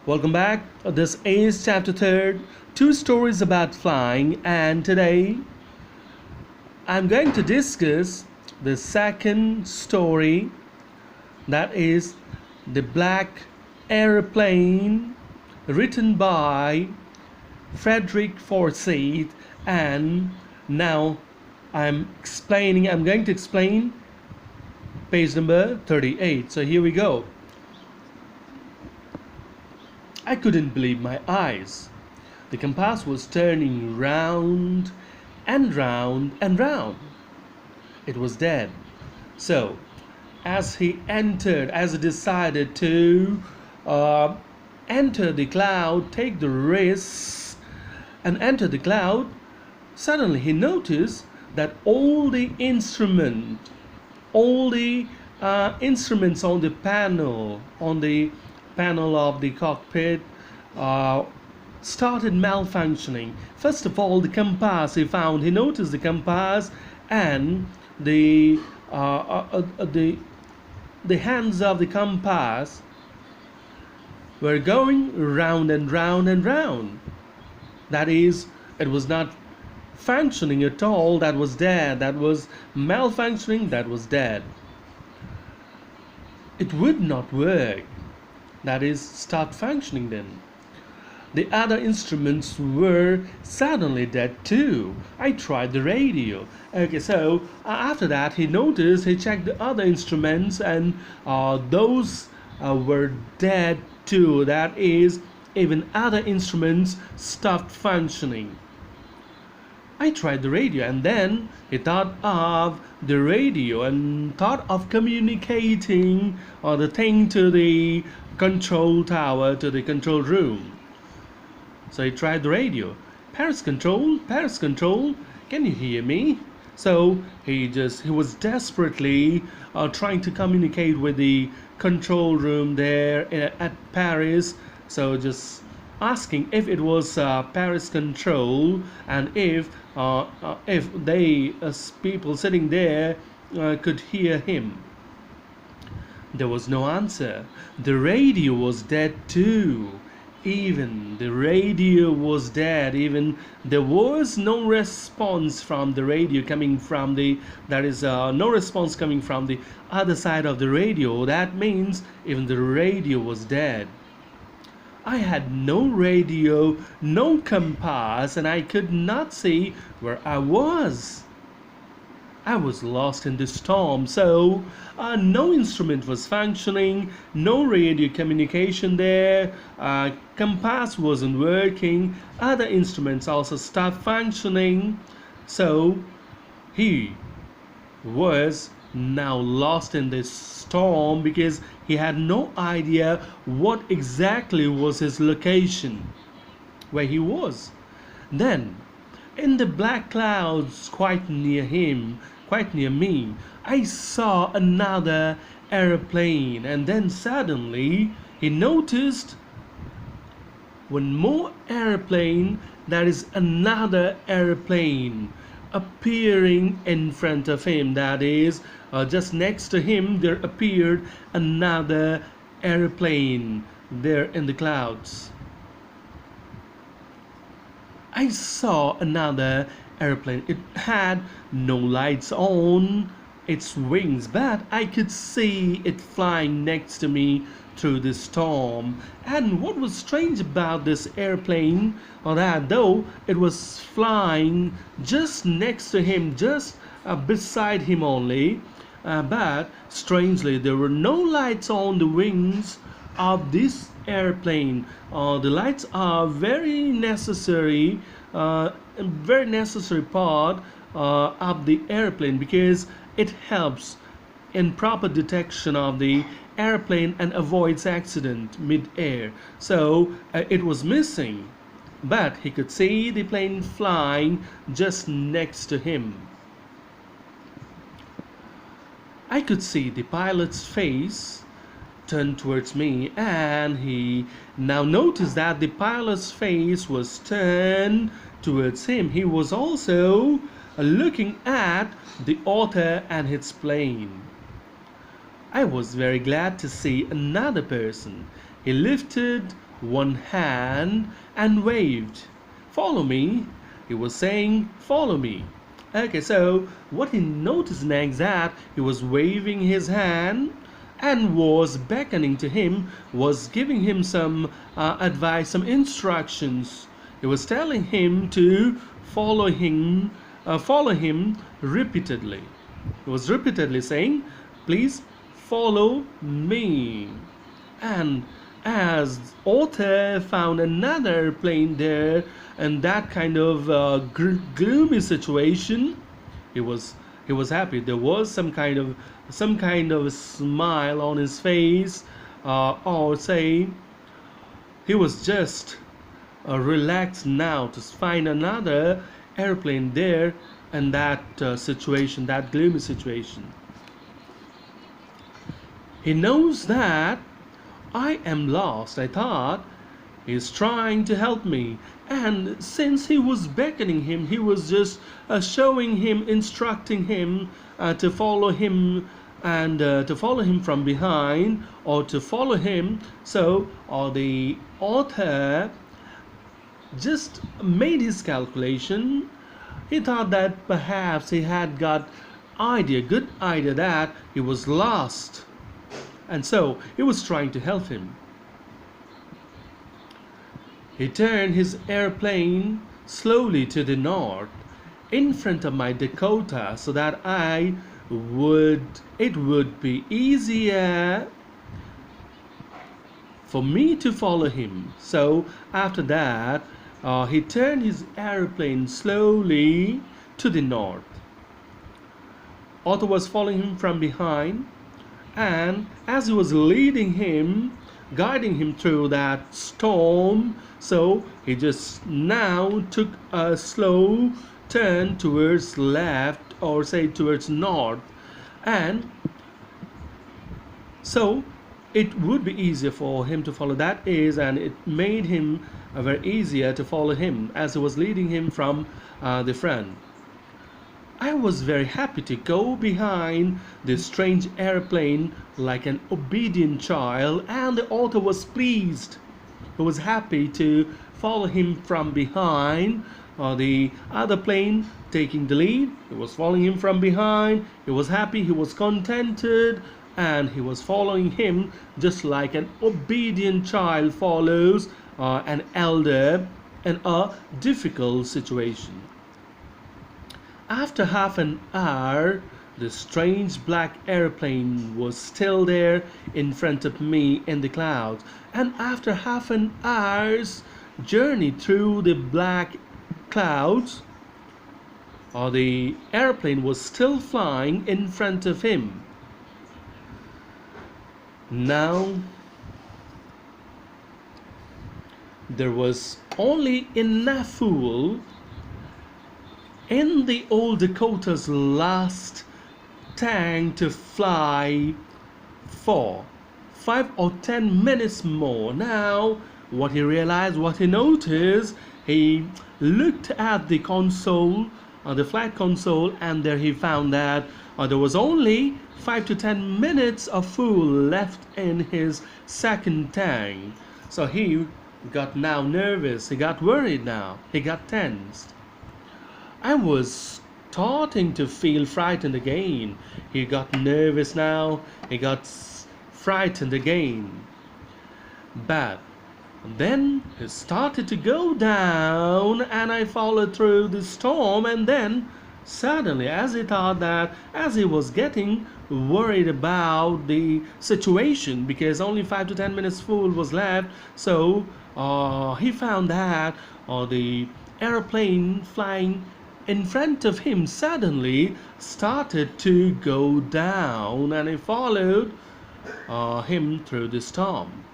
Welcome back. This is chapter 3, two stories about flying, and today I'm going to discuss the second story, that is the Black Aeroplane, written by Frederick Forsyth. And now I'm going to explain page number 38. So here we go. I couldn't believe my eyes. The compass was turning round and round and round. It was dead. So, as he decided to enter the cloud, take the risk, and enter the cloud, suddenly he noticed that all the instruments on the panel of the cockpit uh, started malfunctioning. First of all, the compass he noticed the compass and the uh, uh, uh, the the hands of the compass were going round and round and round. That is, it was not functioning at all. That was dead. That was malfunctioning. That was dead. It would not work. That is, start functioning then. The other instruments were suddenly dead too. I tried the radio. Okay, so after that he checked the other instruments, and those were dead too. That is, even other instruments stopped functioning. I tried the radio, and then he thought of the radio and thought of communicating the thing to the control tower, to the control room. So he tried the radio. Paris control, can you hear me? So he was desperately trying to communicate with the control room there at Paris. So just asking if it was Paris control, and if they people sitting there could hear him. There was no answer. The radio was dead too. Even the radio was dead. Even there was no response from the radio coming from no response coming from the other side of the radio. That means even the radio was dead. I had no radio, no compass, and I could not see where I was. I was lost in the storm, so no instrument was functioning, no radio communication there, compass wasn't working, other instruments also stopped functioning. So he was now lost in this storm because he had no idea what exactly was his location, where he was. Then, in the black clouds quite near me, I saw another aeroplane, and then suddenly he noticed one more aeroplane, that is another aeroplane appearing in front of him. That is, just next to him there appeared another aeroplane there in the clouds. I saw another airplane. It had no lights on its wings, but I could see it flying next to me through the storm. And what was strange about this airplane, or that though it was flying just next to him, just beside him only, but strangely there were no lights on the wings of this airplane. The lights are very necessary part of the airplane, because it helps in proper detection of the airplane and avoids accident mid-air. So it was missing, but he could see the plane flying just next to him. I could see the pilot's face turned towards me, and he now noticed that the pilot's face was turned towards him. He was also looking at the author and his plane. I was very glad to see another person. He lifted one hand and waved. Follow me. He was saying, follow me. Okay, so what he noticed next that he was waving his hand and was beckoning to him, was giving him some advice, some instructions. He was telling him to follow him repeatedly. He was repeatedly saying, please follow me. And as author found another plane there and that kind of gloomy situation, he was happy. There was some kind of smile on his face, or say he was just relaxed now to find another airplane there and that situation, that gloomy situation. He knows that I am lost, I thought. He's trying to help me. And since he was beckoning him, he was just showing him, instructing him to follow him and to follow him from behind or to follow him. So the author just made his calculation. He thought that perhaps he had got good idea that he was lost. And so he was trying to help him. He turned his airplane slowly to the north in front of my Dakota so that it would be easier for me to follow him. So after that, he turned his airplane slowly to the north. Otto was following him from behind, and as he was leading him, guiding him through that storm, so he just now took a slow turn towards left, or say towards north, and so it would be easier for him to follow. That is, and it made him very easier to follow him as he was leading him from the front. I was very happy to go behind this strange airplane like an obedient child, and the author was pleased. He was happy to follow him from behind, the other plane taking the lead. He was following him from behind. He was happy, he was contented, and he was following him just like an obedient child follows an elder in a difficult situation. After half an hour, the strange black airplane was still there in front of me in the clouds. And after half an hour's journey through the black clouds, the airplane was still flying in front of him. Now, there was only enough fuel in the old Dakota's last tank to fly for 5 or 10 minutes more. Now, what he realized, what he noticed, he looked at the console, the flight console, and there he found that there was only 5 to 10 minutes of fuel left in his second tank. So he got now nervous, he got worried now, he got tensed. I was starting to feel frightened again. He got nervous now, he got frightened again. But then it started to go down, and I followed through the storm, and then suddenly, as he thought that, as he was getting worried about the situation, because only 5 to 10 minutes fuel was left, so he found that the airplane flying in front of him suddenly started to go down, and he followed him through the storm.